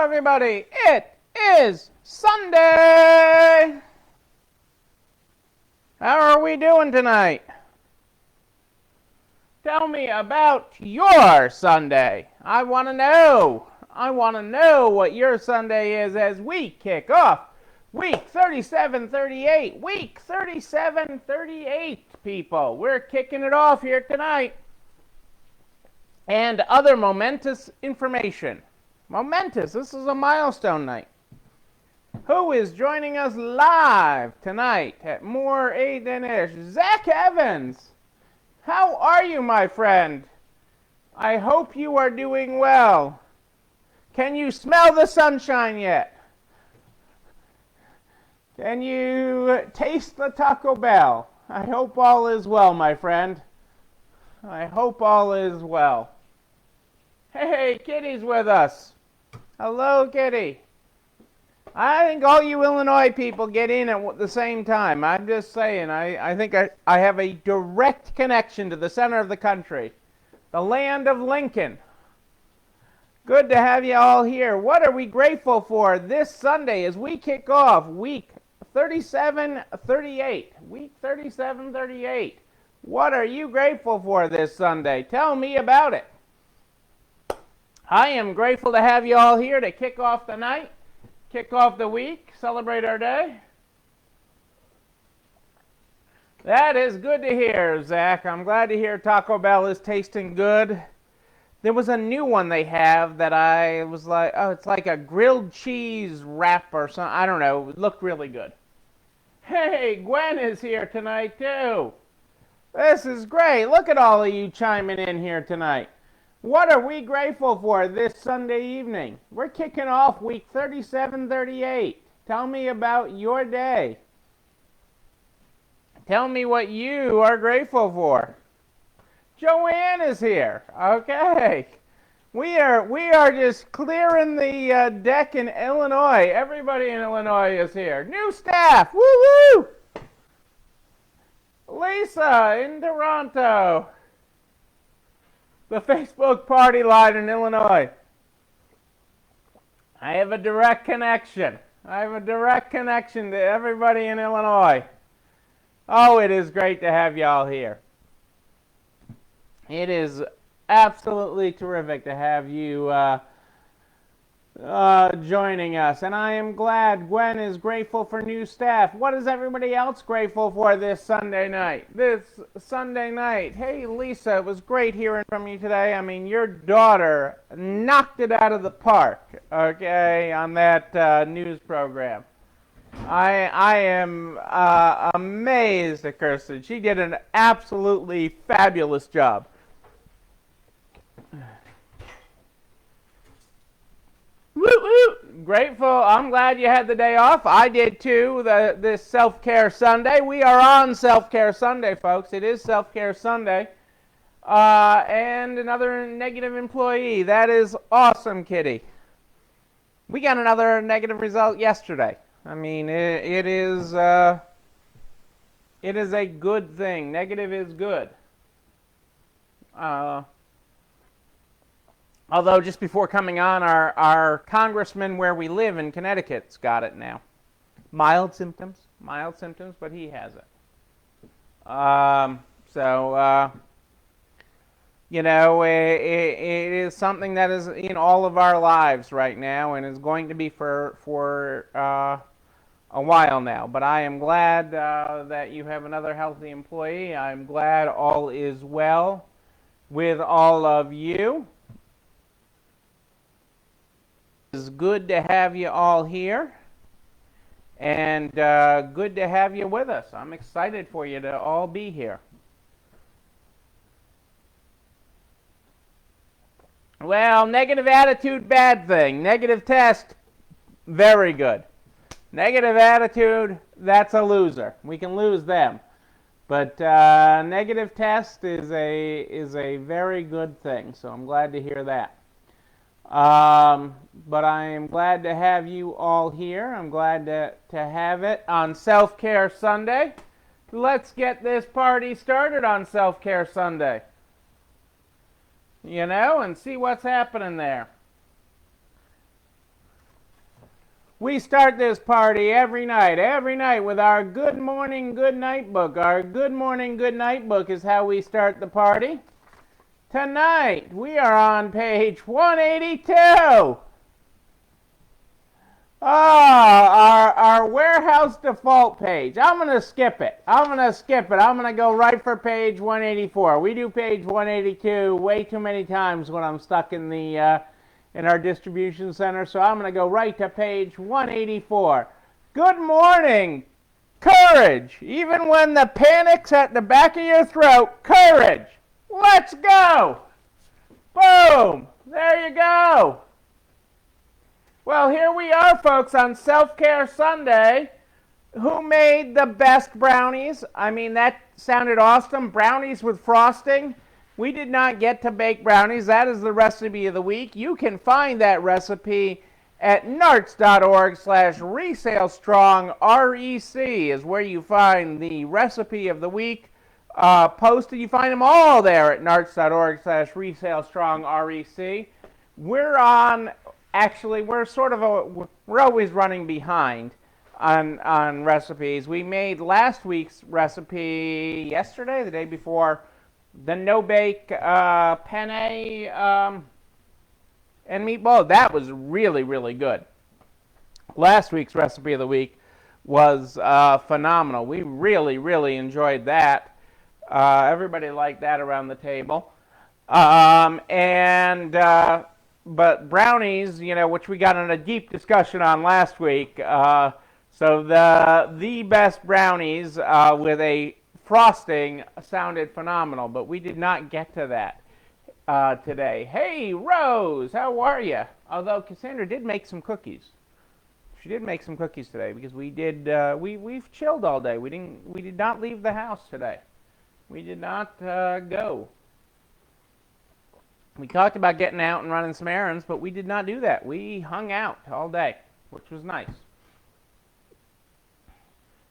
everybody. It is Sunday. How are we doing tonight? Tell me about your Sunday. I want to know. I want to know what your Sunday is as we kick off week 37-38. Week 37-38, people. We're kicking it off here tonight. And other momentous information. Momentous. This is a milestone night. Who is joining us live tonight at More A Than Ish? Zach Evans. How are you, my friend? I hope you are doing well. Can you smell the sunshine yet? Can you taste the Taco Bell? I hope all is well, my friend. I hope all is well. Hey, Kitty's with us. Hello, Kitty. I think all you Illinois people get in at the same time. I'm just saying, I think I have a direct connection to the center of the country, the land of Lincoln. Good to have you all here. What are we grateful for this Sunday as we kick off week 37-38? Week 37-38. What are you grateful for this Sunday? Tell me about it. I am grateful to have you all here to kick off the night, kick off the week, celebrate our day. That is good to hear, Zach. I'm glad to hear Taco Bell is tasting good. There was a new one they have that I was like, oh, it's like a grilled cheese wrap or something. I don't know. It looked really good. Hey, Gwen is here tonight, too. This is great. Look at all of you chiming in here tonight. What are we grateful for this Sunday evening? We're kicking off week 37-38. Tell me about your day. Tell me what you are grateful for. Joanne is here. Okay. We are just clearing the deck in Illinois. Everybody in Illinois is here. New staff. Woo-woo! Lisa in Toronto. The Facebook party line in Illinois. I have a direct connection. I have a direct connection to everybody in Illinois. Oh, it is great to have y'all here. It is absolutely terrific to have you joining us. And I am glad Gwen is grateful for new staff. What is everybody else grateful for this Sunday night? Hey, Lisa, it was great hearing from you today. I mean, your daughter knocked it out of the park, okay, on that news program. I am amazed at Kirsten. She did an absolutely fabulous job. Woo-woo! Grateful. I'm glad you had the day off. I did too, this Self-Care Sunday. We are on Self-Care Sunday, folks. It is Self-Care Sunday. And another negative employee. That is awesome, Kitty. We got another negative result yesterday. I mean, it is a good thing. Negative is good. Although just before coming on, our congressman where we live in Connecticut's got it now. Mild symptoms, but he has it. It is something that is in all of our lives right now and is going to be for a while now. But I am glad that you have another healthy employee. I'm glad all is well with all of you. It's good to have you all here, and good to have you with us. I'm excited for you to all be here. Well, negative attitude, bad thing. Negative test, very good. Negative attitude, that's a loser. We can lose them. But negative test is a very good thing, so I'm glad to hear that. But I am glad to have you all here. I'm glad to have it on Self-Care Sunday. Let's get this party started on Self-Care Sunday. And see what's happening there. We start this party every night with our good morning, good night book. Our good morning, good night book is how we start the party. Tonight, we are on page 182. Our warehouse default page. I'm going to skip it. I'm going to go right for page 184. We do page 182 way too many times when I'm stuck in the in our distribution center, so I'm going to go right to page 184. Good morning, courage. Even when the panic's at the back of your throat, courage. Let's go. Boom. There you go. Well, here we are, folks, on Self-Care Sunday. Who made the best brownies? I mean, that sounded awesome. Brownies with frosting. We did not get to bake brownies. That is the recipe of the week. You can find that recipe at narts.org/resalestrong. REC is where you find the recipe of the week posted. You find them all there at narts.org/resalestrong. REC. We're always running behind on recipes. We made last week's recipe yesterday, the day before, the no-bake penne and meatball. That was really, really good. Last week's recipe of the week was phenomenal. We really, really enjoyed that. Everybody liked that around the table. But brownies, which we got in a deep discussion on last week. So the best brownies with a frosting sounded phenomenal, but we did not get to that today. Hey, Rose, how are you? Although Cassandra did make some cookies. She did make some cookies today because we've chilled all day. We did not leave the house today. We did not go. We talked about getting out and running some errands, but we did not do that. We hung out all day, which was nice.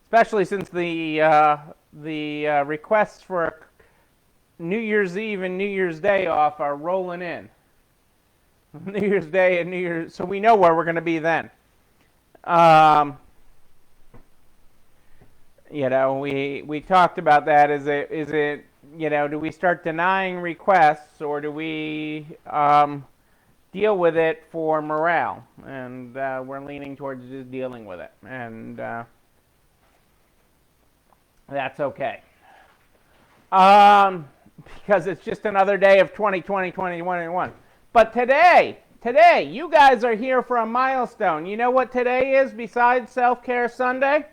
Especially since the requests for New Year's Eve and New Year's Day off are rolling in. New Year's Day and New Year's, so we know where we're going to be then. We talked about that. Is it do we start denying requests, or do we deal with it for morale? And we're leaning towards just dealing with it, and that's okay. Because it's just another day of 2020, 2021. But today, you guys are here for a milestone. You know what today is besides Self-Care Sunday?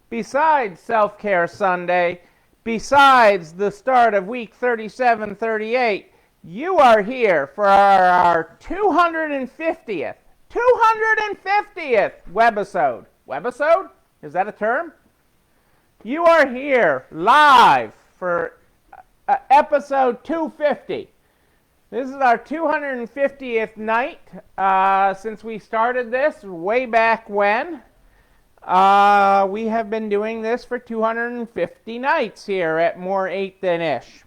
Besides Self-Care Sunday, besides the start of week 37, 38, you are here for our 250th webisode. Webisode? Is that a term? You are here live for episode 250. This is our 250th night since we started this way back when. We have been doing this for 250 nights here at More 8 Than Ish.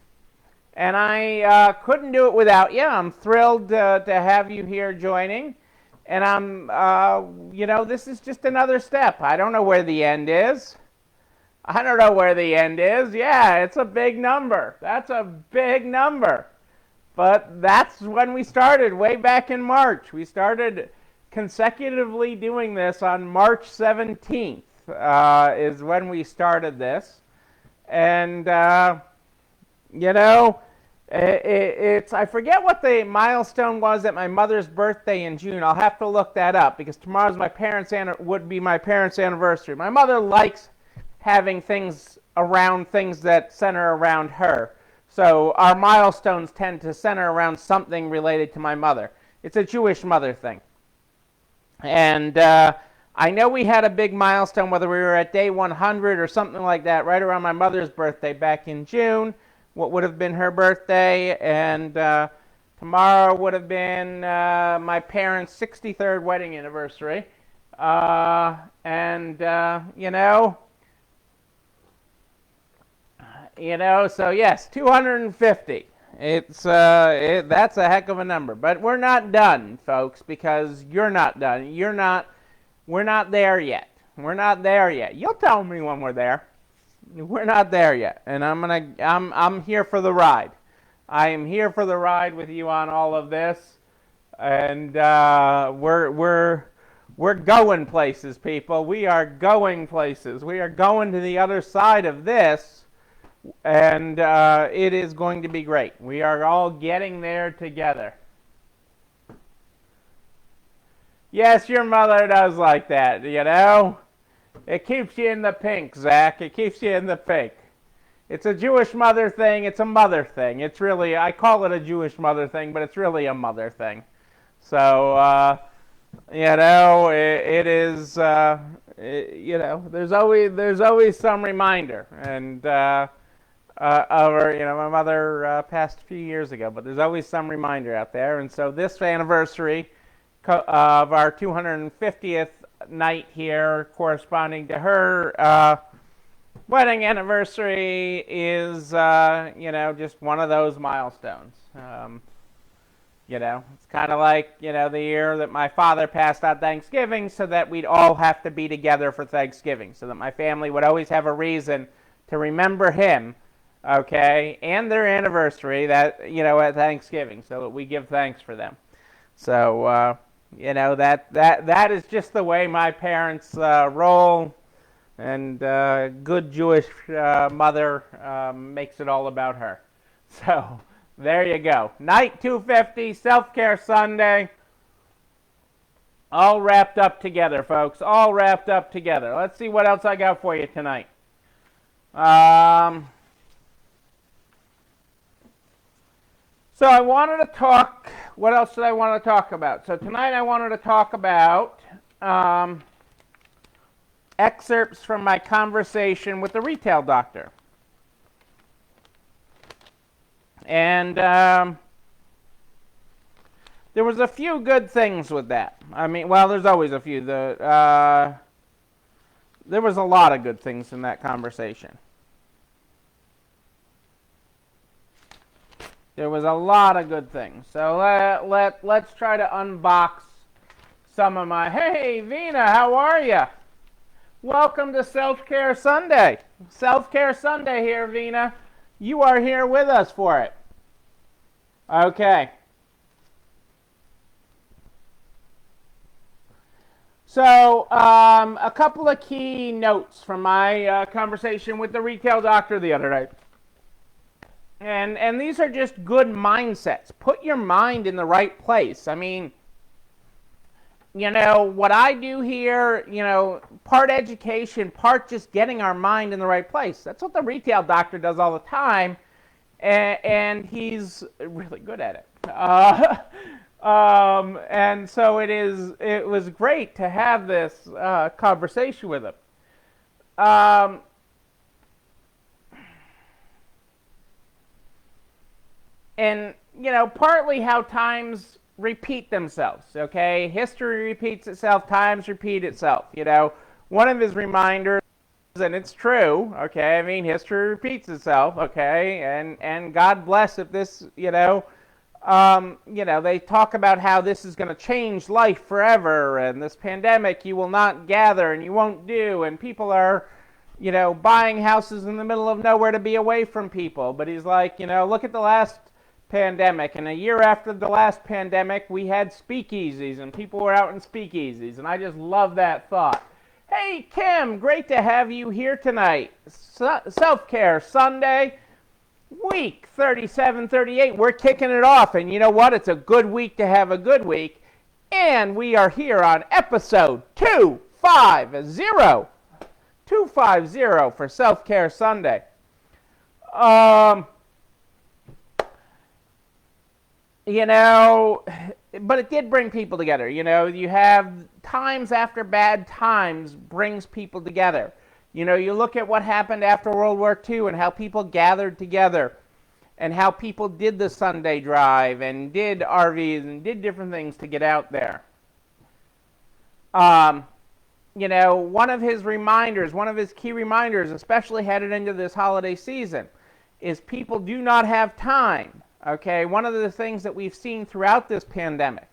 And I couldn't do it without you. I'm thrilled to have you here joining. And this is just another step. I don't know where the end is. Yeah, it's a big number. That's a big number. But that's when we started, way back in March. We started consecutively doing this on March 17th is when we started this. And, it's I forget what the milestone was at my mother's birthday in June. I'll have to look that up because tomorrow's would be my parents' anniversary. My mother likes having things that center around her. So our milestones tend to center around something related to my mother. It's a Jewish mother thing. And I know we had a big milestone, whether we were at day 100 or something like that, right around my mother's birthday back in June, what would have been her birthday. And tomorrow would have been my parents' 63rd wedding anniversary. So yes, 250. That's a heck of a number. But we're not done, folks, because you're not done. You're not We're not there yet. We're not there yet. You'll tell me when we're there. We're not there yet, and I'm here for the ride. I am here for the ride with you on all of this, and we're going places, people. We are going places. We are going to the other side of this, and it is going to be great. We are all getting there together. Yes, your mother does like that, you know? It keeps you in the pink, Zach. It keeps you in the pink. It's a Jewish mother thing. It's a mother thing. It's really, I call it a Jewish mother thing, but it's really a mother thing. So, you know, it is, you know, there's always some reminder. And, you know, my mother passed a few years ago, but there's always some reminder out there. And so this anniversary of our 250th night here, corresponding to her wedding anniversary, is you know, just one of those milestones. You know, it's kind of like, you know, the year that my father passed on Thanksgiving, so that we'd all have to be together for Thanksgiving, so that my family would always have a reason to remember him, okay, and their anniversary, that, you know, at Thanksgiving, so that we give thanks for them. So you know, that is just the way my parents roll, and good Jewish mother makes it all about her. So there you go. Night 250, Self-Care Sunday, all wrapped up together, folks. All wrapped up together. Let's see what else I got for you tonight. So I wanted to talk, what else did I want to talk about? So tonight I wanted to talk about excerpts from my conversation with the retail doctor. And there was a few good things with that. I mean, well, there's always a few. There was a lot of good things in that conversation. There was a lot of good things. So let's try to unbox some of my... Hey, Vina, how are you? Welcome to Self-Care Sunday. Self-Care Sunday here, Vina. You are here with us for it. Okay. So, a couple of key notes from my conversation with the retail doctor the other night. And these are just good mindsets. Put your mind in the right place. I mean, you know, what I do here, you know, part education, part just getting our mind in the right place. That's what the retail doctor does all the time, and he's really good at it. And so it was great to have this conversation with him. And, you know, partly how times repeat themselves, okay? History repeats itself, times repeat itself, you know. One of his reminders, and it's true, okay? I mean, history repeats itself, okay? And God bless if this, you know, they talk about how this is going to change life forever, and this pandemic you will not gather and you won't do, and people are, you know, buying houses in the middle of nowhere to be away from people. But he's like, you know, look at the last pandemic, and a year after the last pandemic we had speakeasies and people were out in speakeasies, and I just love that thought. Hey Kim, great to have you here tonight. Self-Care Sunday, week 37-38, we're kicking it off, and you know what, it's a good week to have a good week, and we are here on episode 250 for Self-Care Sunday. You know, but it did bring people together. You know, you have times after bad times brings people together. You know, you look at what happened after World War II and how people gathered together and how people did the Sunday drive and did RVs and did different things to get out there. You know, one of his key reminders, especially headed into this holiday season, is people do not have time. Okay, one of the things that we've seen throughout this pandemic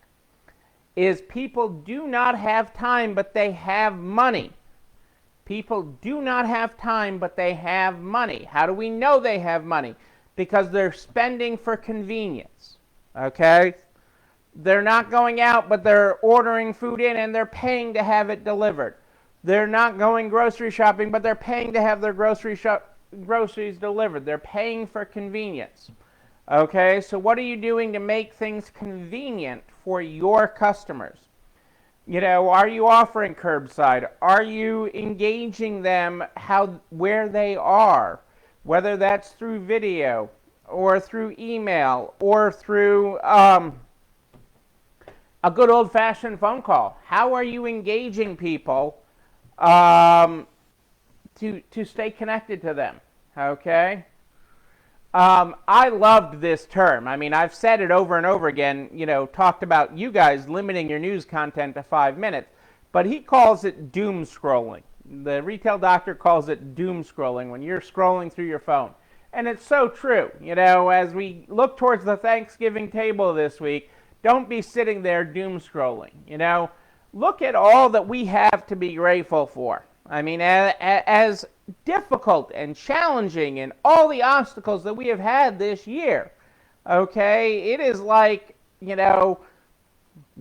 is people do not have time, but they have money. People do not have time, but they have money. How do we know they have money? Because they're spending for convenience, okay? They're not going out, but they're ordering food in and they're paying to have it delivered. They're not going grocery shopping, but they're paying to have their groceries delivered. They're paying for convenience. Okay, so what are you doing to make things convenient for your customers? You know, are you offering curbside? Are you engaging them where they are? Whether that's through video or through email or through a good old-fashioned phone call. How are you engaging people to stay connected to them? Okay. I loved this term. I mean, I've said it over and over again, you know, talked about you guys limiting your news content to 5 minutes, but he calls it doom scrolling. The retail doctor calls it doom scrolling when you're scrolling through your phone. And it's so true. You know, as we look towards the Thanksgiving table this week, don't be sitting there doom scrolling. You know, look at all that we have to be grateful for. I mean, as difficult and challenging and all the obstacles that we have had this year, okay, it is like, you know,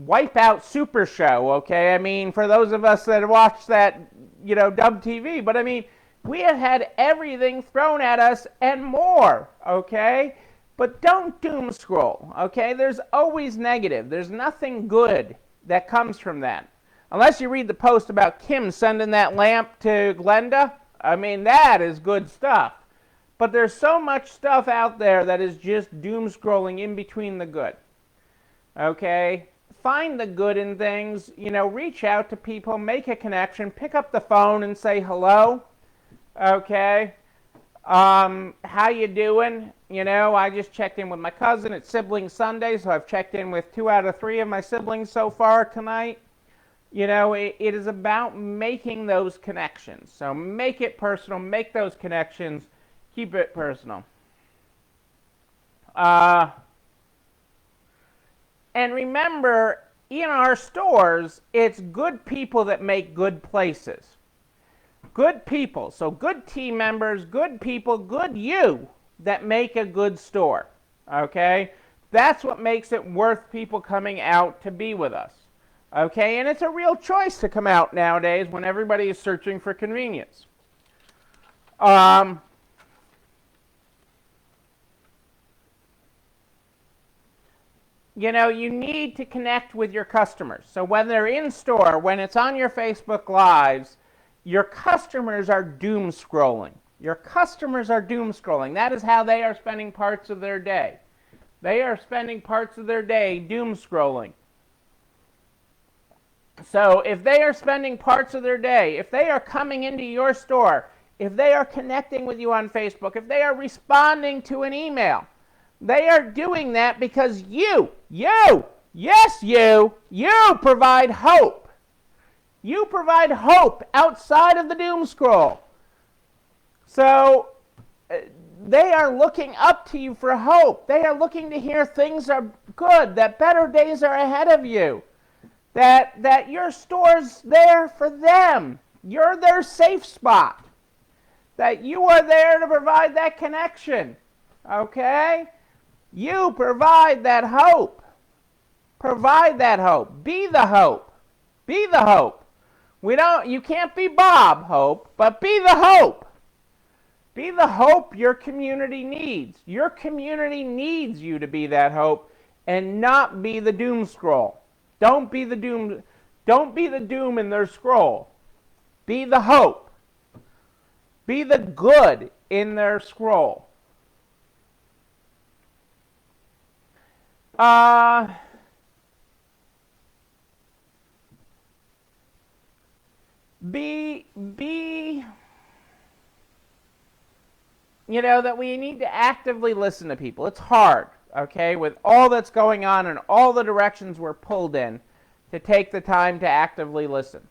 Wipeout Super Show, okay? I mean, for those of us that watch that, you know, dub TV, but I mean, we have had everything thrown at us and more, okay? But don't doom scroll, okay? There's always negative. There's nothing good that comes from that. Unless you read the post about Kim sending that lamp to Glenda. I mean, that is good stuff. But there's so much stuff out there that is just doom scrolling in between the good. Okay? Find the good in things. You know, reach out to people, make a connection, pick up the phone and say hello. Okay? How you doing? You know, I just checked in with my cousin. It's Sibling Sunday, so I've checked in with 2 out of 3 of my siblings so far tonight. You know, it is about making those connections. So make it personal, make those connections, keep it personal. And remember, in our stores, it's good people that make good places. Good people, so good team members, good people, good you that make a good store. Okay? That's what makes it worth people coming out to be with us. Okay, and it's a real choice to come out nowadays when everybody is searching for convenience. You know, you need to connect with your customers. So when they're in store, when it's on your Facebook Lives, your customers are doom scrolling. Your customers are doom scrolling. That is how they are spending parts of their day. They are spending parts of their day doom scrolling. So if they are spending parts of their day, if they are coming into your store, if they are connecting with you on Facebook, if they are responding to an email, they are doing that because you provide hope. You provide hope outside of the doom scroll. So they are looking up to you for hope. They are looking to hear things are good, that better days are ahead of you. That your store's there for them. You're their safe spot. That you are there to provide that connection. Okay? You provide that hope. Provide that hope. Be the hope. Be the hope. You can't be Bob Hope, but be the hope. Be the hope your community needs. Your community needs you to be that hope and not be the doom scroll. Don't be the doom in their scroll. Be the hope. Be the good in their scroll. You know, that we need to actively listen to people. It's hard, okay, with all that's going on and all the directions we're pulled in, to take the time to actively listen.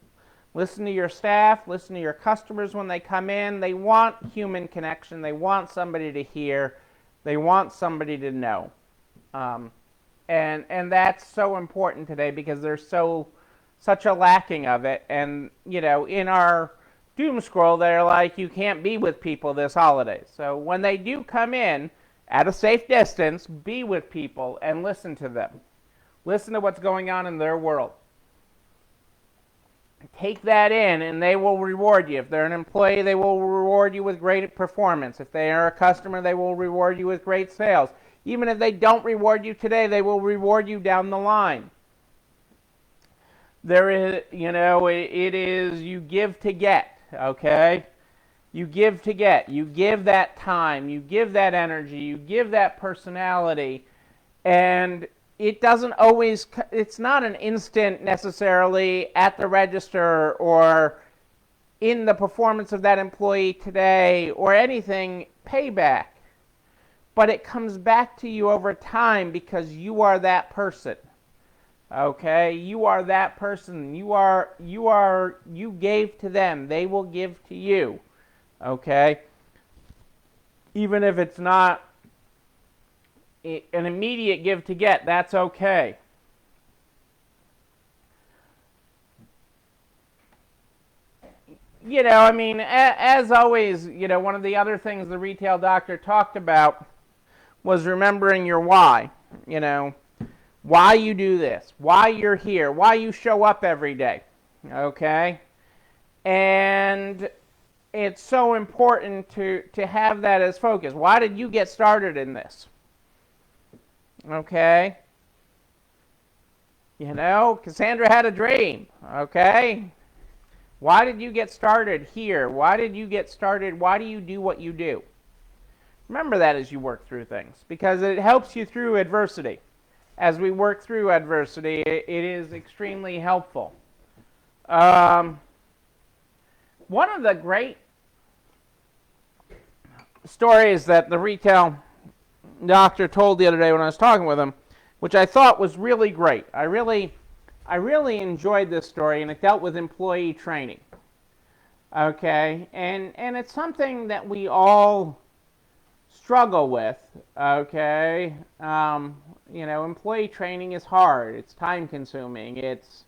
Listen to your staff, listen to your customers when they come in. They want human connection. They want somebody to hear. They want somebody to know. And And that's so important today because there's such a lacking of it. And in our doom scroll, they're like, you can't be with people this holiday. So when they do come in, at a safe distance, be with people and listen to them. Listen to what's going on in their world. Take that in, and they will reward you. If they're an employee, they will reward you with great performance. If they are a customer, they will reward you with great sales. Even if they don't reward you today, they will reward you down the line. There is, it is you give to get, okay? You give to get. You give that time. You give that energy. You give that personality. And it doesn't always, it's not an instant necessarily at the register or in the performance of that employee today or anything payback. But it comes back to you over time because you are that person. Okay? You are that person. You gave to them. They will give to you. Okay? Even if it's not an immediate give to get, that's okay. As always, one of the other things the retail doctor talked about was remembering your why. Why you do this, why you're here, why you show up every day. Okay? And it's so important to have that as focus. Why did you get started in this? Okay? Cassandra had a dream. Okay? Why did you get started here? Why did you get started? Why do you do what you do? Remember that as you work through things, because it helps you through adversity. As we work through adversity, it is extremely helpful. One of the great stories that the retail doctor told the other day when I was talking with him, which I thought was really great. I really enjoyed this story, and it dealt with employee training. Okay, and it's something that we all struggle with. Okay, employee training is hard. It's time consuming. It's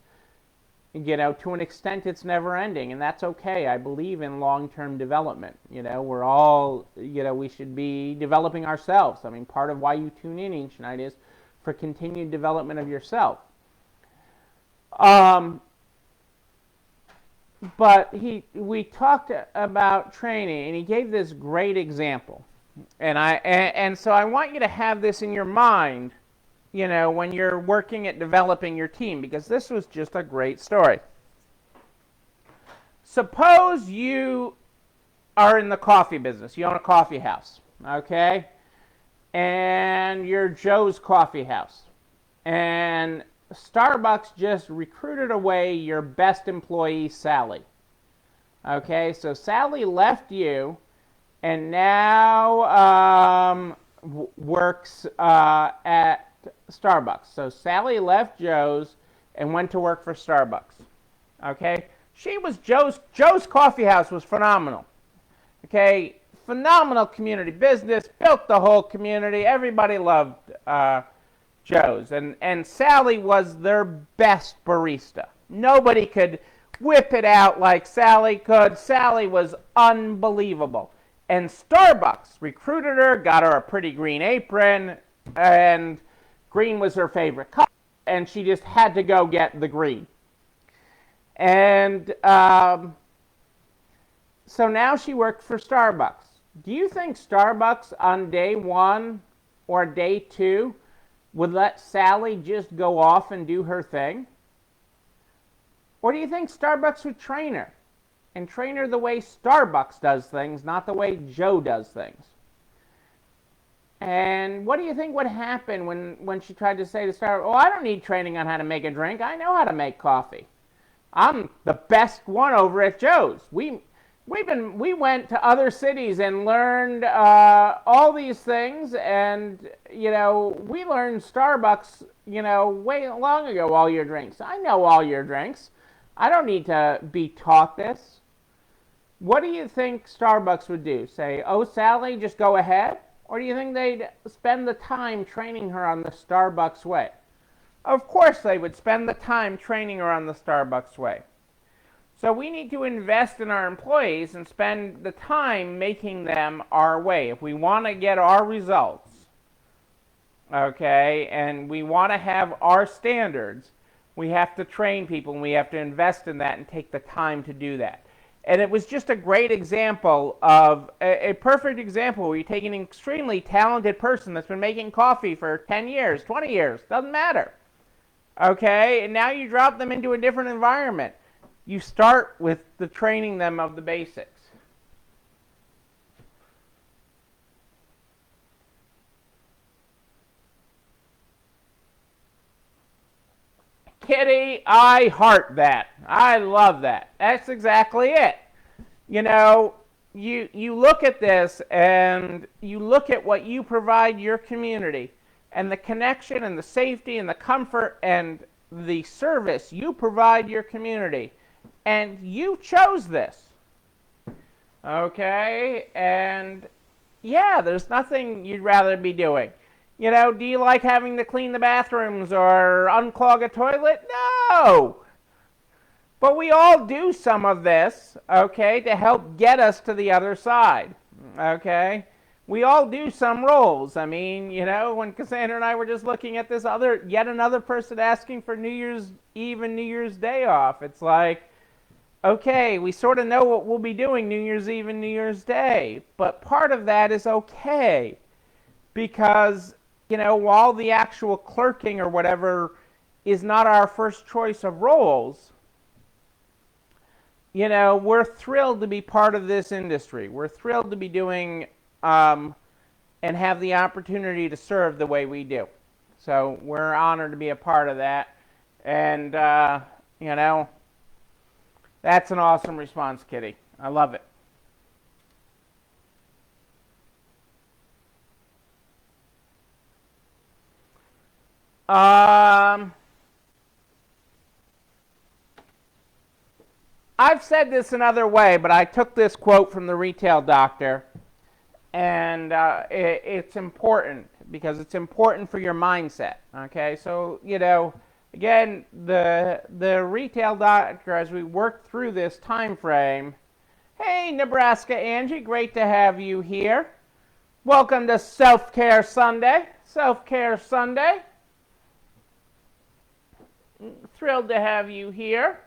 to an extent, it's never ending, and that's okay. I believe in long-term development. We're all, we should be developing ourselves. Part of why you tune in each night is for continued development of yourself. But we talked about training, and he gave this great example, and so I want you to have this in your mind, when you're working at developing your team, because this was just a great story. Suppose you are in the coffee business. You own a coffee house, okay? And you're Joe's Coffee House. And Starbucks just recruited away your best employee, Sally. Okay, so Sally left you and now works at Starbucks. So Sally left Joe's and went to work for Starbucks. Okay, Joe's Coffee House was phenomenal. Okay, phenomenal community business, built the whole community. Everybody loved Joe's, and Sally was their best barista. Nobody could whip it out like Sally could. Sally was unbelievable. And Starbucks recruited her, got her a pretty green apron, and green was her favorite color, and she just had to go get the green. And so now she worked for Starbucks. Do you think Starbucks on day one or day two would let Sally just go off and do her thing? Or do you think Starbucks would train her? And train her the way Starbucks does things, not the way Joe does things? And what do you think would happen when she tried to say to Starbucks, I don't need training on how to make a drink. I know how to make coffee. I'm the best one over at Joe's. We went to other cities and learned all these things, and we learned Starbucks way long ago, all your drinks. I know all your drinks. I don't need to be taught this. What do you think Starbucks would do? Say, Sally, just go ahead? Or do you think they'd spend the time training her on the Starbucks way? Of course they would spend the time training her on the Starbucks way. So we need to invest in our employees and spend the time making them our way. If we want to get our results, okay, and we want to have our standards, we have to train people and we have to invest in that and take the time to do that. And it was just a great example of, a perfect example where you take an extremely talented person that's been making coffee for 10 years, 20 years, doesn't matter. Okay, and now you drop them into a different environment. You start with the training them of the basics. Kitty, I heart that. I love that. That's exactly it. You know, you look at this and you look at what you provide your community and the connection and the safety and the comfort and the service you provide your community. And you chose this. Okay? And yeah, there's nothing you'd rather be doing. You know, do you like having to clean the bathrooms or unclog a toilet? No! But we all do some of this, okay, to help get us to the other side, okay? We all do some roles. I mean, you know, when Cassandra and I were just looking at this yet another person asking for New Year's Eve and New Year's Day off, it's like, okay, we sort of know what we'll be doing New Year's Eve and New Year's Day, but part of that is okay, because you know, while the actual clerking or whatever is not our first choice of roles, you know, we're thrilled to be part of this industry. We're thrilled to be doing and have the opportunity to serve the way we do. So we're honored to be a part of that. And, you know, that's an awesome response, Kitty. I love it. I've said this another way, but I took this quote from the retail doctor, and it's important because it's important for your mindset. Okay, so you know, again, the retail doctor, as we work through this time frame. Hey, Nebraska Angie, great to have you here. Welcome to Self-Care Sunday. Self-Care Sunday. Thrilled to have you here.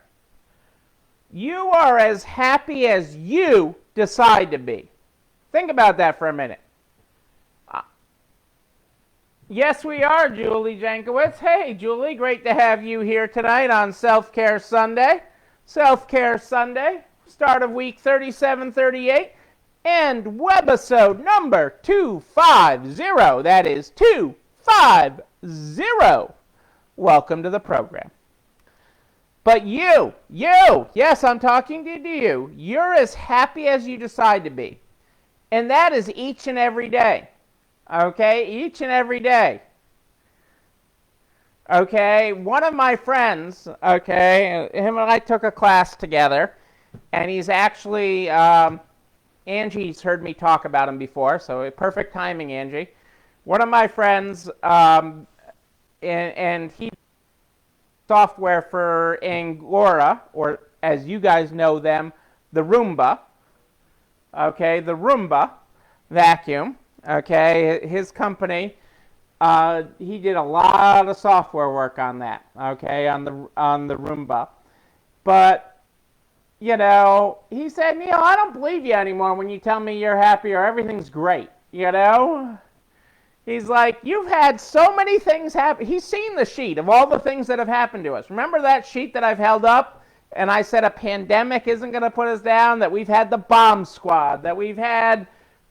You are as happy as you decide to be. Think about that for a minute. Yes, we are, Julie Jankowitz. Hey, Julie, great to have you here tonight on Self-Care Sunday. Self-Care Sunday, start of week 3738, and webisode number 250. That is 250. Welcome to the program. But you, yes, I'm talking to you. You're as happy as you decide to be. And that is each and every day. Okay, each and every day. Okay, one of my friends, okay, him and I took a class together, and he's actually, Angie's heard me talk about him before, so perfect timing, Angie. One of my friends, and he software for Angora, or as you guys know them, the Roomba. Okay, the Roomba vacuum. Okay, his company, he did a lot of software work on that. Okay, on the Roomba. But you know, he said, Neil, I don't believe you anymore when you tell me you're happy or everything's great. You know. He's like, you've had so many things happen. He's seen the sheet of all the things that have happened to us. Remember that sheet that I've held up? And I said a pandemic isn't going to put us down, that we've had the bomb squad, that we've had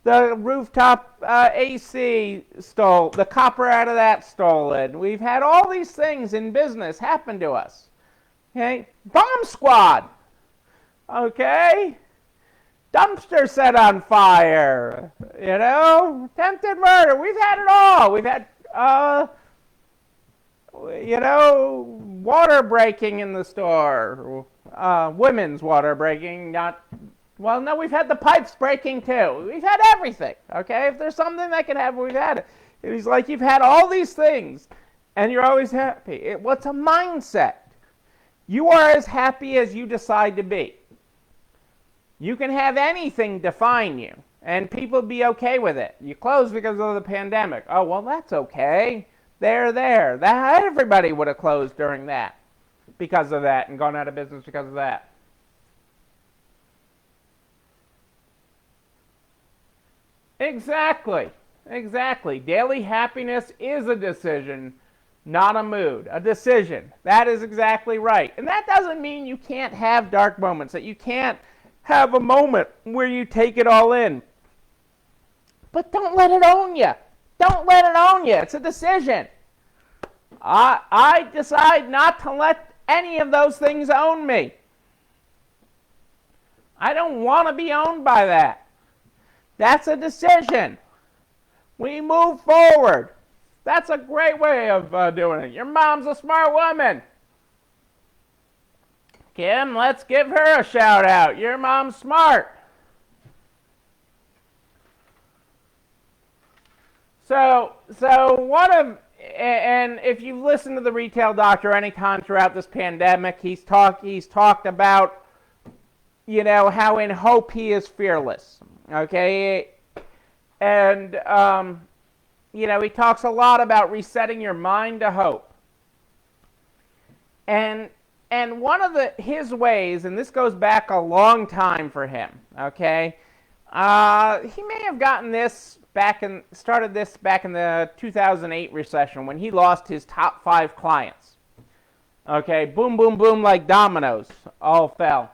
the rooftop AC stole, the copper out of that stolen. We've had all these things in business happen to us. Okay? Bomb squad. Okay? Dumpster set on fire, you know, attempted murder. We've had it all. We've had, you know, water breaking in the store, women's water breaking, not Well, no, we've had the pipes breaking too. We've had everything, okay? If there's something that can happen, we've had it. And he's like, you've had all these things, and you're always happy. What's a mindset? You are as happy as you decide to be. You can have anything define you, and people be okay with it. You closed because of the pandemic. Oh, well, that's okay. They're there. That, everybody would have closed during that because of that and gone out of business because of that. Exactly. Exactly. Daily happiness is a decision, not a mood. A decision. That is exactly right. And that doesn't mean you can't have dark moments, that you can't have a moment where you take it all in. But don't let it own you. Don't let it own you. It's a decision. I decide not to let any of those things own me. I don't want to be owned by that. That's a decision. We move forward. That's a great way of doing it. Your mom's a smart woman. Kim, let's give her a shout out. Your mom's smart. So one of, and if you've listened to the Retail Doctor any time throughout this pandemic, he's talked about, you know, how in hope he is fearless. Okay, and you know, he talks a lot about resetting your mind to hope. And one of his ways, and this goes back a long time for him. Okay, he may have gotten this started this back in the 2008 recession when he lost his top 5 clients. Okay, boom, boom, boom, like dominoes, all fell.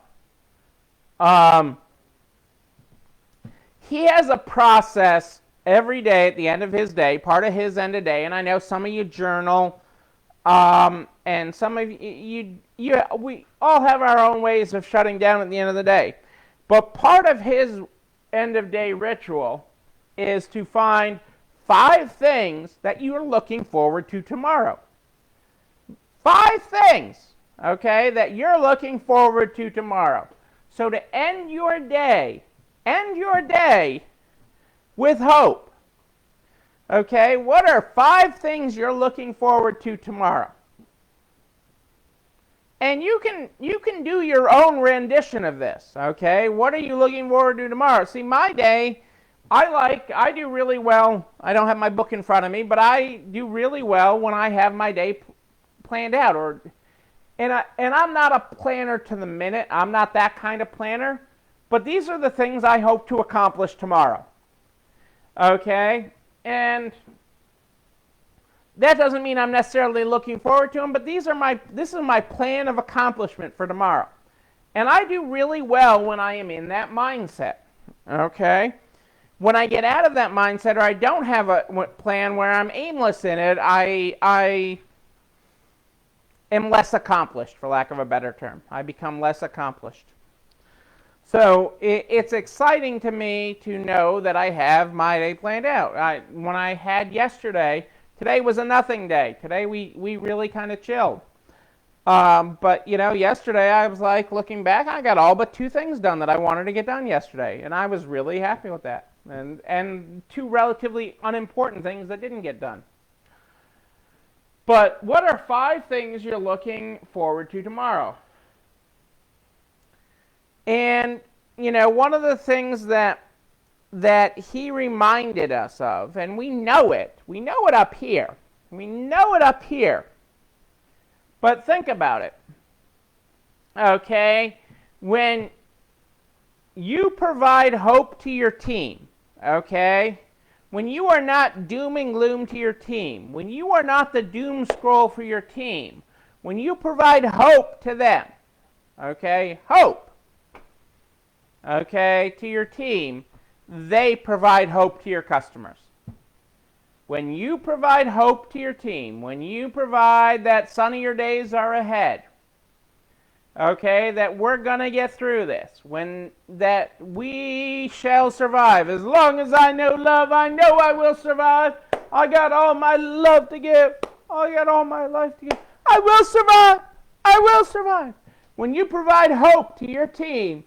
He has a process every day at the end of his day, part of his end of day, and I know some of you journal, and some of you, we all have our own ways of shutting down at the end of the day. But part of his end of day ritual is to find 5 things that you are looking forward to tomorrow. 5 things, okay, that you're looking forward to tomorrow. So to end your day with hope. Okay, what are 5 things you're looking forward to tomorrow? And you can do your own rendition of this, okay? What are you looking forward to tomorrow? See, my day, I do really well. I don't have my book in front of me, but I do really well when I have my day planned out. And I'm not a planner to the minute. I'm not that kind of planner. But these are the things I hope to accomplish tomorrow. Okay? And that doesn't mean I'm necessarily looking forward to them, but this is my plan of accomplishment for tomorrow. And I do really well when I am in that mindset. Okay? When I get out of that mindset, or I don't have a plan where I'm aimless in it, I am less accomplished, for lack of a better term. I become less accomplished. So it's exciting to me to know that I have my day planned out. When I had yesterday, today was a nothing day. Today we really kind of chilled. But, you know, yesterday I was like, looking back, I got all but 2 things done that I wanted to get done yesterday. And I was really happy with that. And 2 relatively unimportant things that didn't get done. But what are 5 things you're looking forward to tomorrow? And, you know, one of the things that he reminded us of, and we know it up here. We know it up here. But think about it. Okay? When you provide hope to your team, okay? When you are not doom and gloom to your team, when you are not the doom scroll for your team, when you provide hope to them, okay? Hope. Okay, to your team, they provide hope to your customers. When you provide hope to your team, when you provide that sunnier days are ahead, okay, that we're going to get through this, that we shall survive. As long as I know love, I know I will survive. I got all my love to give. I got all my life to give. I will survive. I will survive. When you provide hope to your team,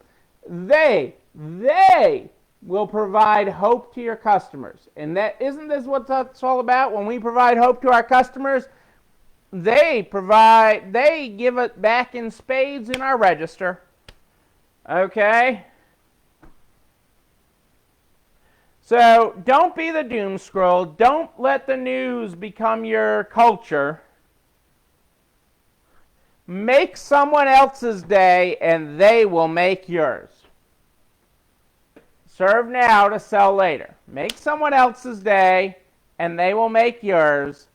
they They will provide hope to your customers. And isn't this what that's all about? When we provide hope to our customers, they give it back in spades in our register. Okay? So don't be the doom scroll. Don't let the news become your culture. Make someone else's day and they will make yours. Serve now to sell later. Make someone else's day and they will make yours.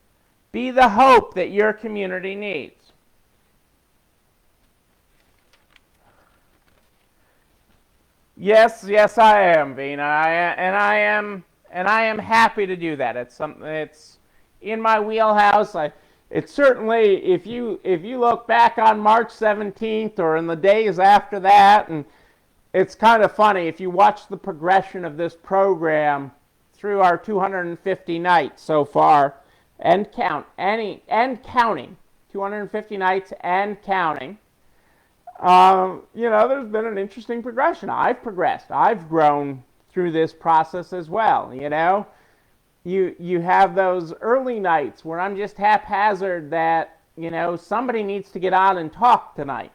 Be the hope that your community needs. Yes, I am, Vina, I am happy to do that. It's in my wheelhouse. It's certainly, if you look back on March 17th or in the days after that, and it's kind of funny if you watch the progression of this program through our 250 nights so far, and counting, 250 nights and counting. There's been an interesting progression. I've progressed. I've grown through this process as well. You have those early nights where I'm just haphazard that, somebody needs to get on and talk tonight.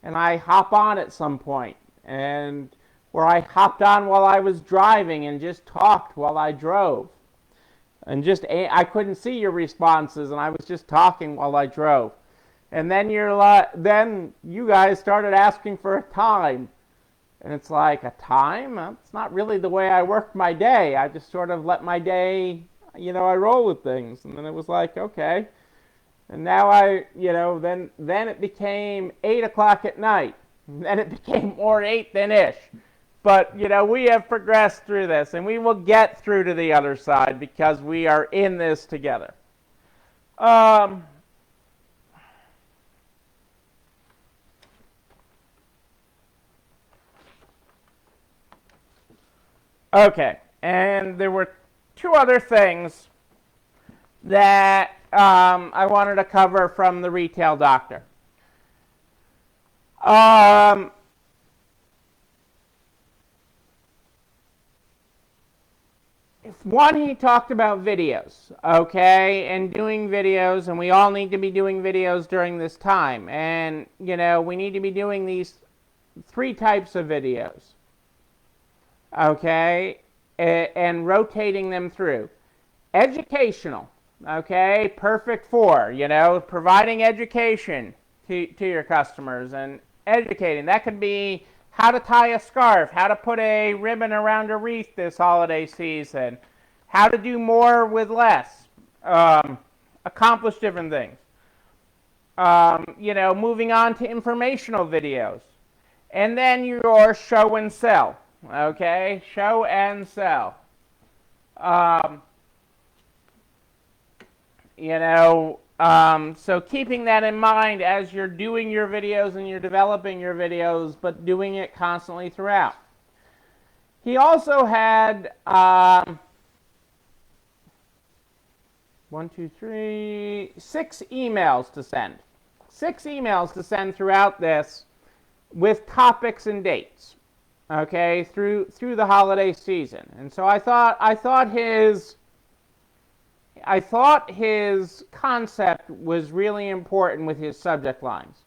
And I hop on at some point. And where I hopped on while I was driving and just talked while I drove. And I couldn't see your responses and I was just talking while I drove. And then you guys started asking for a time. And it's like, a time? It's not really the way I work my day. I just sort of let my day, I roll with things. And then it was like, okay. And now then it became 8 o'clock at night. And then it became more 8 than ish. But, we have progressed through this. And we will get through to the other side because we are in this together. Okay, and there were 2 other things that I wanted to cover from the retail doctor. One, he talked about videos, okay, and doing videos, and we all need to be doing videos during this time. And, we need to be doing these 3 types of videos. Okay, and rotating them through. Educational, okay, perfect for, providing education to your customers and educating. That could be how to tie a scarf, how to put a ribbon around a wreath this holiday season, how to do more with less, accomplish different things. Moving on to informational videos. And then your show and sell. Okay, show and sell. So keeping that in mind as you're doing your videos and you're developing your videos, but doing it constantly throughout. He also had 6 emails to send. 6 emails to send throughout this with topics and dates. Okay, through the holiday season. And so I thought his concept was really important with his subject lines.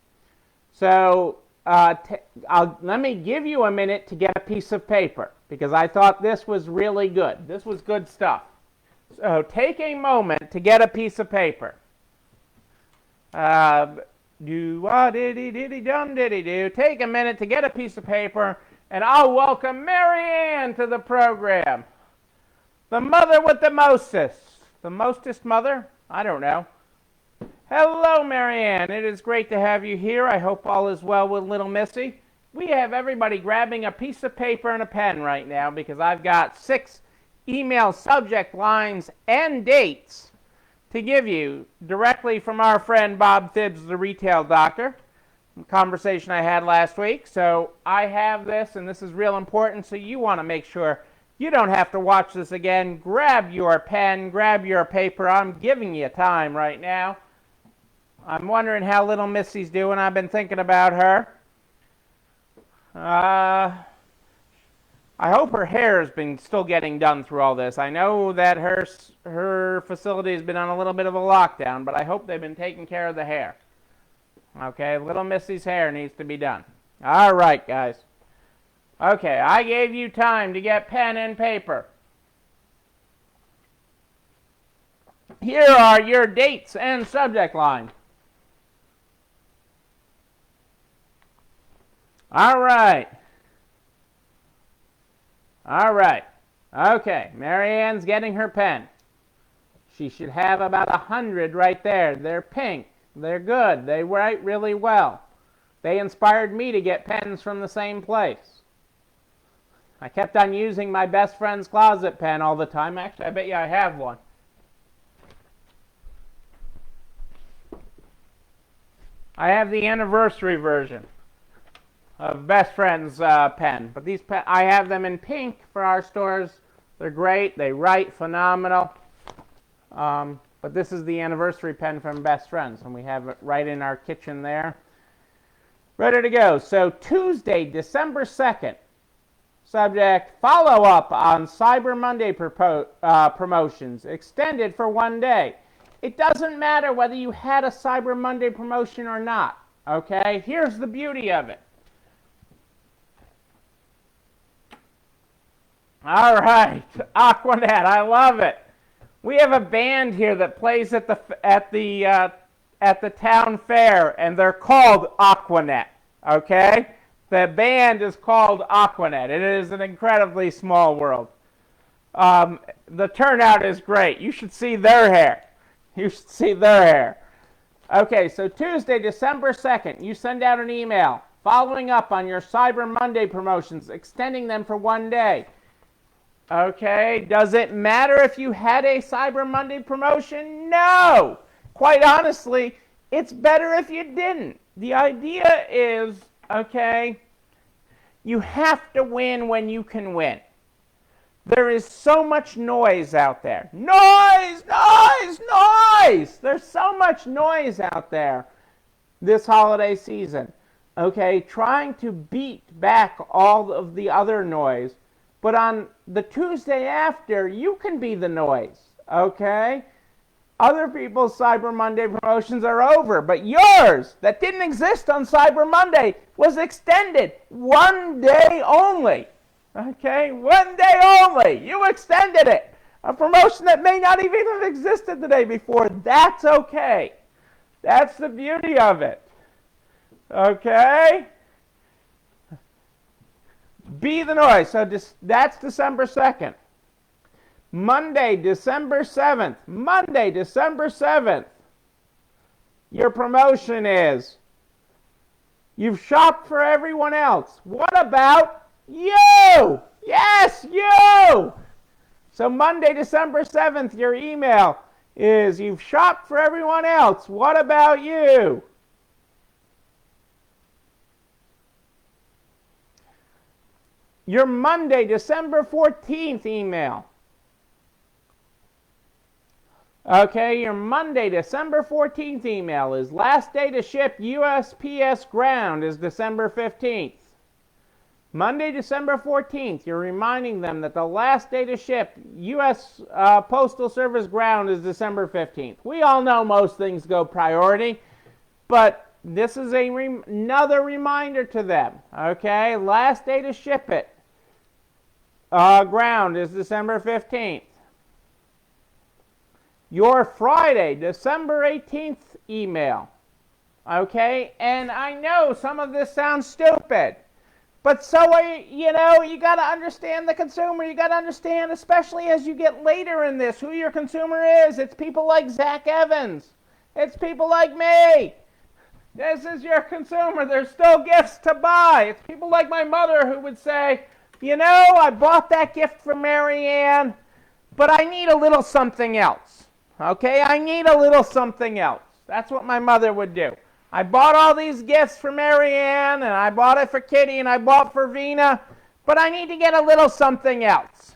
So let me give you a minute to get a piece of paper because I thought this was really good. This was good stuff. So take a moment to get a piece of paper. Take a minute to get a piece of paper. And I'll welcome Mary Ann to the program. The mother with the mostest. The mostest mother? I don't know. Hello, Mary Ann. It is great to have you here. I hope all is well with little Missy. We have everybody grabbing a piece of paper and a pen right now because I've got 6 email subject lines and dates to give you directly from our friend Bob Phibbs, the retail doctor. Conversation I had last week. So I have this, and this is real important, so you want to make sure you don't have to watch this again. Grab your pen, grab your paper. I'm giving you time right now. I'm wondering how little Missy's doing. I've been thinking about her. I hope her hair has been still getting done through all this. I know that her facility has been on a little bit of a lockdown, but I hope they've been taking care of the hair. Okay, little Missy's hair needs to be done. All right, guys. Okay, I gave you time to get pen and paper. Here are your dates and subject line. All right. All right. Okay, Marianne's getting her pen. She should have about 100 right there. They're pink. They're good. They write really well. They inspired me to get pens from the same place. I kept on using my best friend's closet pen all the time. Actually, I bet you I have one. I have the anniversary version of Best Friend's pen. But these I have them in pink for our stores. They're great. They write phenomenal. But this is the anniversary pen from Best Friends, and we have it right in our kitchen there. Ready to go. So Tuesday, December 2nd. Subject, follow-up on Cyber Monday promotions, extended for 1 day. It doesn't matter whether you had a Cyber Monday promotion or not. Okay? Here's the beauty of it. All right, Aquanet, I love it. We have a band here that plays at the town fair, and they're called Aquanet. Okay, the band is called Aquanet. It is an incredibly small world. The turnout is great. You should see their hair. You should see their hair. Okay, so Tuesday, December 2nd, you send out an email following up on your Cyber Monday promotions, extending them for 1 day. Okay, does it matter if you had a Cyber Monday promotion? No! Quite honestly, it's better if you didn't. The idea is, okay, you have to win when you can win. There is so much noise out there. Noise! Noise! Noise! There's so much noise out there this holiday season. Okay, trying to beat back all of the other noise. But on the Tuesday after, you can be the noise, okay? Other people's Cyber Monday promotions are over, but yours, that didn't exist on Cyber Monday, was extended 1 day only, okay? 1 day only. You extended it. A promotion that may not even have existed the day before. That's okay. That's the beauty of it, okay? Be the noise. So that's December 2nd. Monday, December 7th. Monday, December 7th. Your promotion is, you've shopped for everyone else. What about you? Yes, you! So Monday, December 7th, your email is, you've shopped for everyone else. What about you? Your Monday, December 14th email. Okay, your Monday, December 14th email is, last day to ship USPS ground is December 15th. Monday, December 14th, you're reminding them that the last day to ship U.S. Postal Service ground is December 15th. We all know most things go priority, but this is another reminder to them. Okay, last day to ship it. Ground is December 15th. Your Friday, December 18th email. Okay, and I know some of this sounds stupid, but so you got to understand the consumer. You got to understand, especially as you get later in this, who your consumer is. It's people like Zach Evans. It's people like me. This is your consumer. There's still gifts to buy. It's people like my mother who would say, I bought that gift for Marianne, but I need a little something else. Okay, I need a little something else. That's what my mother would do. I bought all these gifts for Marianne, and I bought it for Kitty, and I bought for Vina, but I need to get a little something else.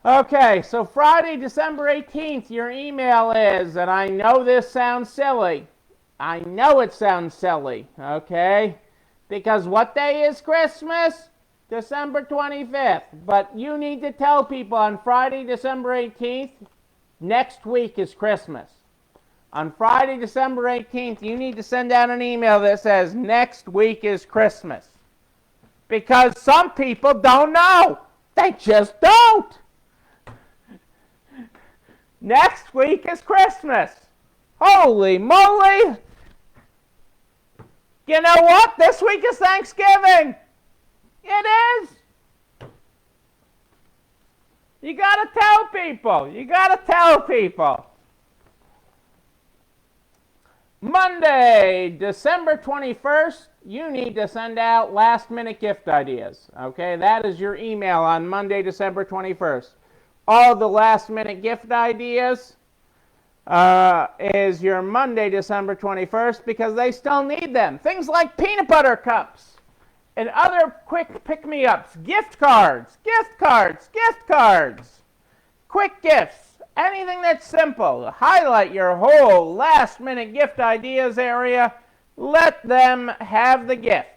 Okay, so Friday, December 18th, your email is, and I know this sounds silly. I know it sounds silly, okay? Because what day is Christmas? December 25th. But you need to tell people on Friday, December 18th, next week is Christmas. On Friday, December 18th, you need to send out an email that says next week is Christmas. Because some people don't know. They just don't. Next week is Christmas. Holy moly. You know what? This week is Thanksgiving. It is. You got to tell people. You got to tell people. Monday, December 21st, you need to send out last-minute gift ideas. Okay, that is your email on Monday, December 21st. All the last-minute gift ideas is your Monday, December 21st, because they still need them. Things like peanut butter cups and other quick pick-me-ups, gift cards, quick gifts, anything that's simple. Highlight your whole last-minute gift ideas area. Let them have the gift.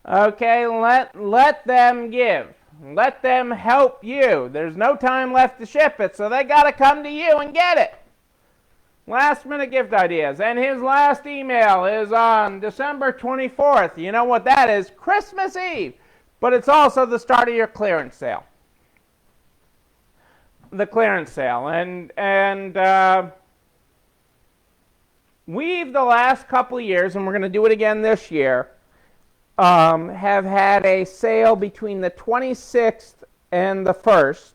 Okay, let them give. Let them help you. There's no time left to ship it, so they got to come to you and get it. Last-minute gift ideas. And his last email is on December 24th. You know what that is? Christmas Eve. But it's also the start of your clearance sale. The clearance sale. And we've, the last couple of years, and we're going to do it again this year, have had a sale between the 26th and the 1st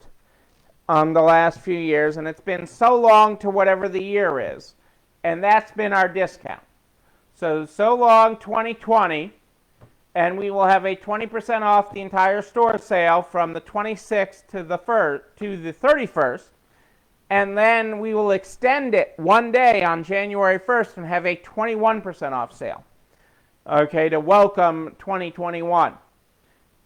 the last few years, and it's been so long to whatever the year is, and that's been our discount. So long 2020, and we will have a 20% off the entire store sale from the 26th to the 31st, and then we will extend it one day on January 1st and have a 21% off sale. Okay, to welcome 2021.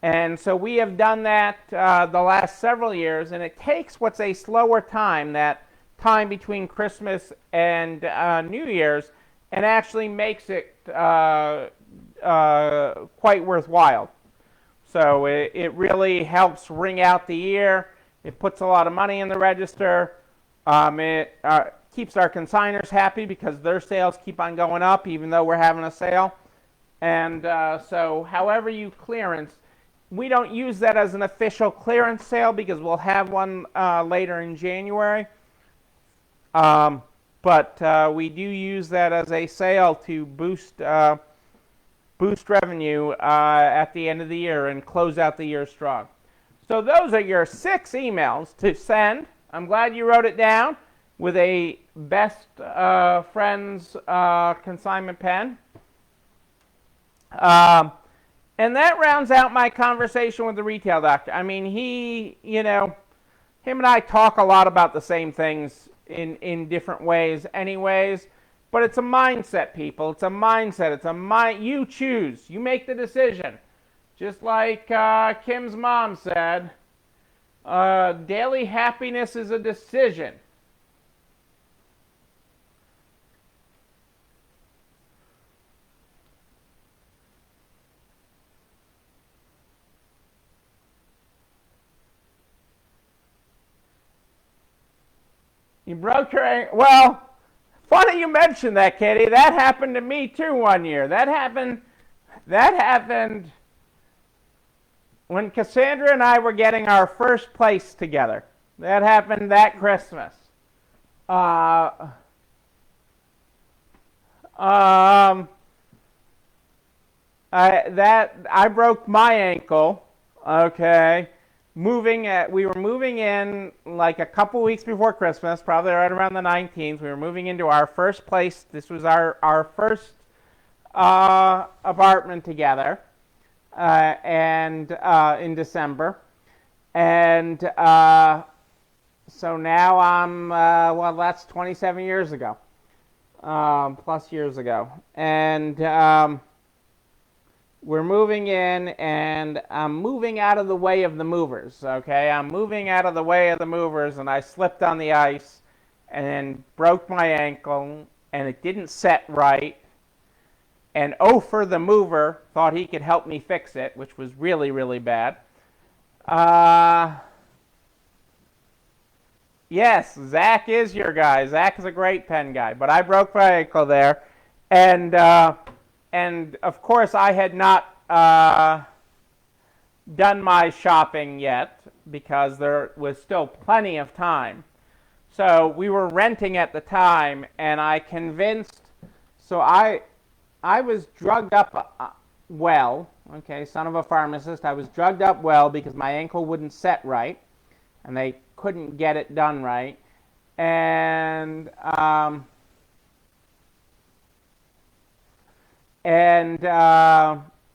And so we have done that the last several years, and it takes what's a slower time, that time between Christmas and New Year's, and actually makes it quite worthwhile. So it really helps ring out the year. It puts a lot of money in the register. It keeps our consigners happy because their sales keep on going up even though we're having a sale. And so however you clearance, we don't use that as an official clearance sale because we'll have one later in January. But we do use that as a sale to boost revenue at the end of the year and close out the year strong. So those are your 6 emails to send. I'm glad you wrote it down with a best friends consignment pen. And that rounds out my conversation with the retail doctor. I mean, him and I talk a lot about the same things in different ways anyways, but it's a mindset, people. It's a mindset. You choose. You make the decision. Just like Kim's mom said, daily happiness is a decision. You broke your ankle. Well, funny you mentioned that, Kitty. That happened to me too one year. That happened when Cassandra and I were getting our first place together. That happened that Christmas. I broke my ankle. Okay. We were moving in like a couple weeks before Christmas, probably right around the 19th. We were moving into our first place. This was our first apartment together, and in December. And so now I'm, that's 27 years ago, plus years ago. And we're moving in, and I'm moving out of the way of the movers, okay? I'm moving out of the way of the movers, and I slipped on the ice and broke my ankle, and it didn't set right. And Ofer the mover thought he could help me fix it, which was really, really bad. Yes, Zach is your guy. Zach is a great pen guy, but I broke my ankle there, and of course I had not done my shopping yet because there was still plenty of time. So we were renting at the time, and I convinced. So I was drugged up well. Okay, son of a pharmacist. I was drugged up well because my ankle wouldn't set right, and they couldn't get it done right, and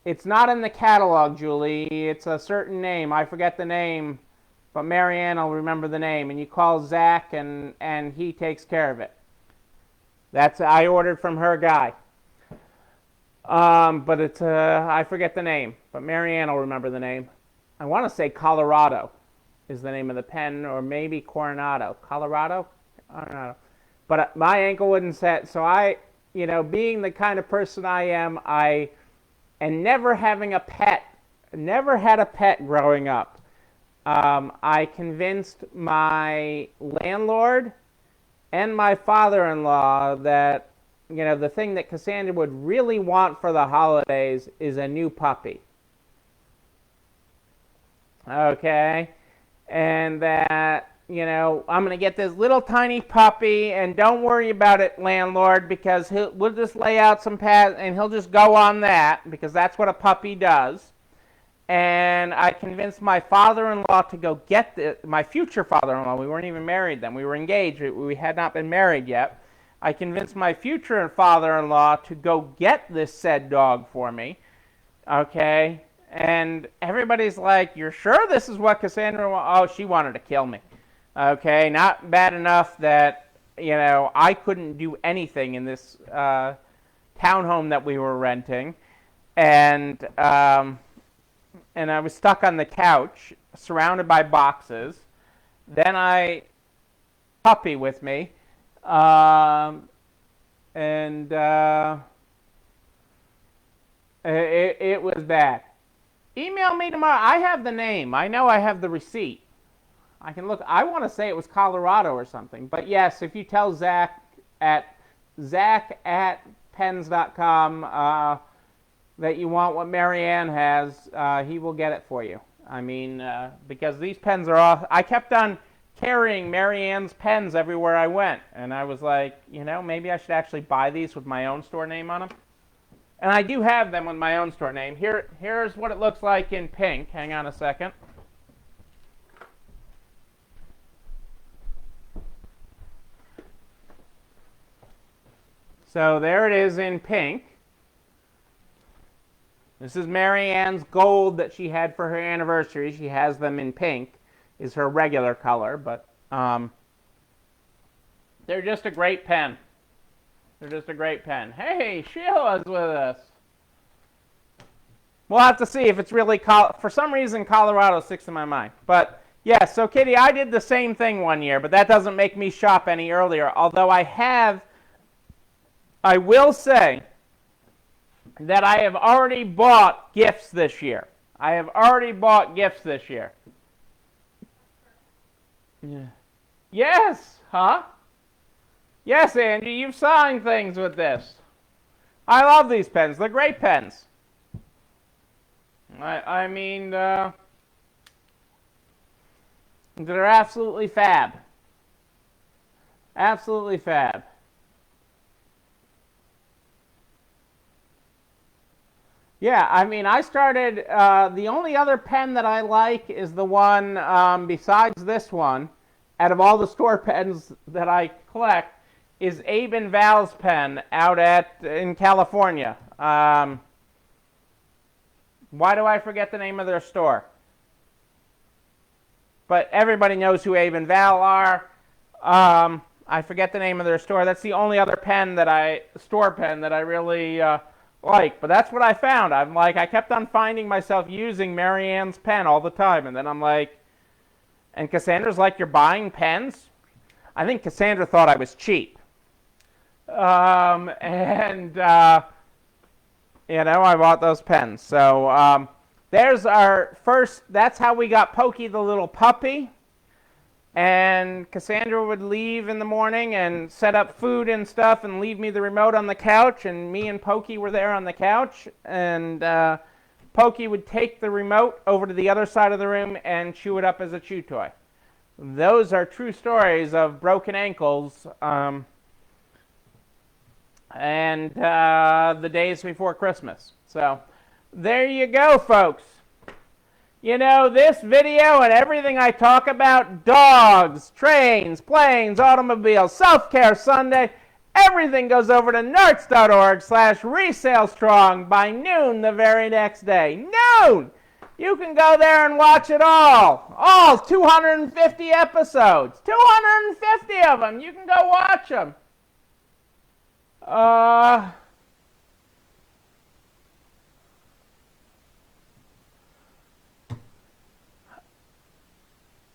it's not in the catalog, Julie. It's a certain name. I forget the name, but Marianne will remember the name. And you call Zach, and he takes care of it. I ordered from her guy. But it's I forget the name, but Marianne will remember the name. I want to say Colorado is the name of the pen, or maybe Coronado. Colorado? I don't know. But my ankle wouldn't set, so being the kind of person I am, and never having a pet, never had a pet growing up, I convinced my landlord and my father-in-law that, the thing that Cassandra would really want for the holidays is a new puppy. Okay? And that, I'm going to get this little tiny puppy, and don't worry about it, landlord, because we'll just lay out some pads, and he'll just go on that, because that's what a puppy does. And I convinced my father-in-law to go get my future father-in-law. We weren't even married then. We were engaged. We had not been married yet. I convinced my future father-in-law to go get this said dog for me. Okay? And everybody's like, you're sure this is what Cassandra wants? Oh, she wanted to kill me. Okay, not bad enough that, I couldn't do anything in this townhome that we were renting. And I was stuck on the couch, surrounded by boxes. Then puppy with me. It was bad. Email me tomorrow. I have the name. I know I have the receipt. I can look. I want to say it was Colorado or something. But yes, if you tell Zach at pens.com that you want what Marianne has, he will get it for you. I mean, because these pens are all. I kept on carrying Marianne's pens everywhere I went. And I was like, maybe I should actually buy these with my own store name on them. And I do have them with my own store name. Here's what it looks like in pink. Hang on a second. So there it is in pink. This is Marianne's gold that she had for her anniversary. She has them in pink. Is her regular color, but they're just a great pen. They're just a great pen. Hey, Sheila's with us. We'll have to see if it's really for some reason Colorado sticks in my mind. But yeah, so Kitty, I did the same thing one year, but that doesn't make me shop any earlier. Although I will say that I have already bought gifts this year. Yeah. Yes, huh? Yes, Angie, you've signed things with this. I love these pens. They're great pens. I mean, they're absolutely fab. Absolutely fab. Yeah, I mean, I started, the only other pen that I like is the one, besides this one, out of all the store pens that I collect, is Abe and Val's pen out in California. Why do I forget the name of their store? But everybody knows who Abe and Val are. I forget the name of their store. That's the only other store pen that I really like. But that's what I found. I kept on finding myself using Marianne's pen all the time. And then I'm like, and Cassandra's like, you're buying pens? I think Cassandra thought I was cheap. I bought those pens. So there's our first, that's how we got Pokey the little puppy. And Cassandra would leave in the morning and set up food and stuff and leave me the remote on the couch. And me and Pokey were there on the couch. And Pokey would take the remote over to the other side of the room and chew it up as a chew toy. Those are true stories of broken ankles and the days before Christmas. So there you go, folks. This video and everything I talk about, dogs, trains, planes, automobiles, Self-Care Sunday, everything goes over to narts.org/resalestrong by noon the very next day. Noon! You can go there and watch it all 250 episodes, 250 of them. You can go watch them.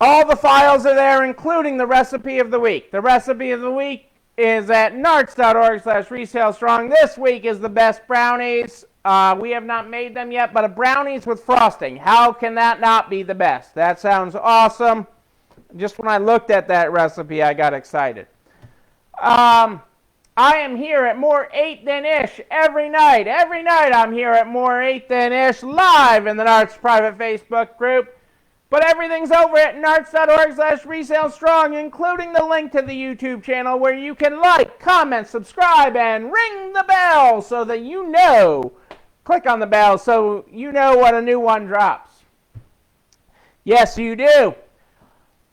All the files are there, including the recipe of the week. The recipe of the week is at narts.org/resalestrong. This week is the best brownies. We have not made them yet, but a brownies with frosting. How can that not be the best? That sounds awesome. Just when I looked at that recipe, I got excited. I am here at More 8 Than Ish every night. Every night I'm here at More 8 Than Ish live in the Narts private Facebook group. But everything's over at narts.org/resalestrong, including the link to the YouTube channel where you can like, comment, subscribe, and ring the bell so that you know. Click on the bell so you know when a new one drops. Yes, you do.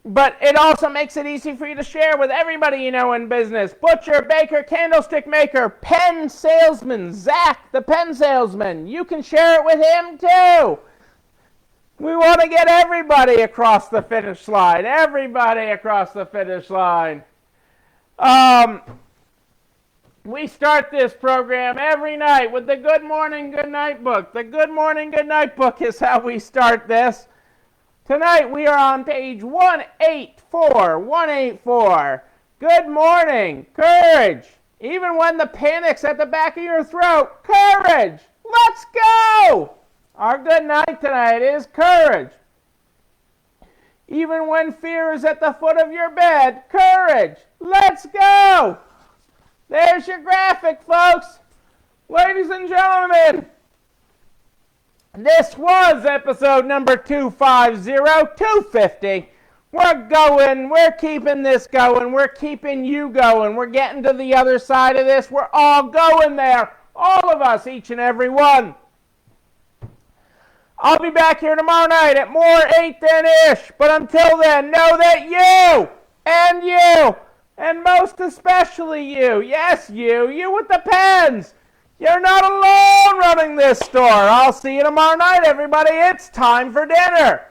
But it also makes it easy for you to share with everybody you know in business. Butcher, baker, candlestick maker, pen salesman, Zach the pen salesman. You can share it with him too. We want to get everybody across the finish line. Everybody across the finish line. We start this program every night with the Good Morning, Good Night book. The Good Morning, Good Night book is how we start this. Tonight we are on page 184. 184. Good morning. Courage. Even when the panic's at the back of your throat. Courage. Let's go. Our good night tonight is courage. Even when fear is at the foot of your bed, courage. Let's go. There's your graphic, folks. Ladies and gentlemen, this was episode number 250. We're going. We're keeping this going. We're keeping you going. We're getting to the other side of this. We're all going there. All of us, each and every one. I'll be back here tomorrow night at More 8 Than Ish. But until then, know that you, and most especially you, yes, you with the pens, you're not alone running this store. I'll see you tomorrow night, everybody. It's time for dinner.